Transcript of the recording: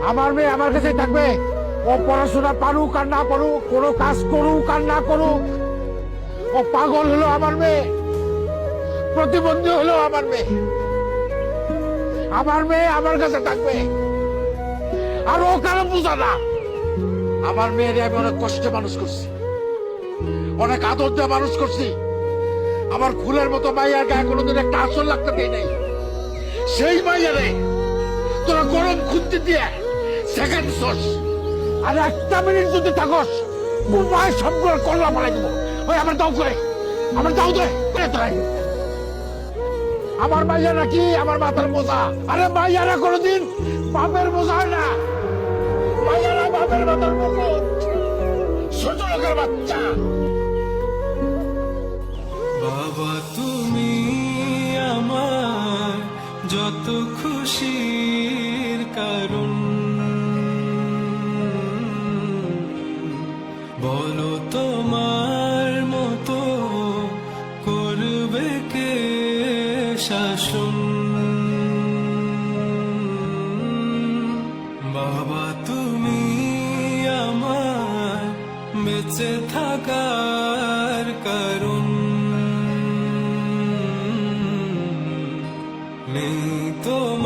আমার মেয়ে আমার কাছে থাকবে। ও পড়াশোনা পারুক আর না পারুক, কোনো কাজ করুক আর না করুক, ও পাগল হলো আমার মেয়ে, প্রতিবন্ধী হলো আমার মেয়ে। আমার মেয়ে আমার কাছে থাকবে। আর ও কারো বোঝা না। আমার মেয়েরে আমি অনেক কষ্টে মানুষ করছি, অনেক আদর দিয়ে মানুষ করছি। আমার ফুলের মতো মাইয়ার গায়ে কোনোদিন একটা আসর লাগতে দেয় নাই। সেই মাইয়ারে তোরা গরম খুঁজতে দিয়ে সেকেন্ড সোর্স। আর একটা মিনিট যদি থাকস, মায়ের সবগুলো কল্লা পালাই দেবো। ওই আমার দাও করে, আমার দাও দে তোরাই। আমার মাইয়ারা কি আমার মাথার বোঝা? আরে মাইয়ারা কোনোদিন বাপের বোঝা হয় না। মাইয়ারা বাপের মাথার মুকুট, ছোট লোকের বাচ্চা। বাবা তুমি আমার যত খুশির কারণ, বলো তোমার মতো করবে কে শাসন। বাবা তুমি আমার বেঁচে থাকার কারণ, নেই তোমার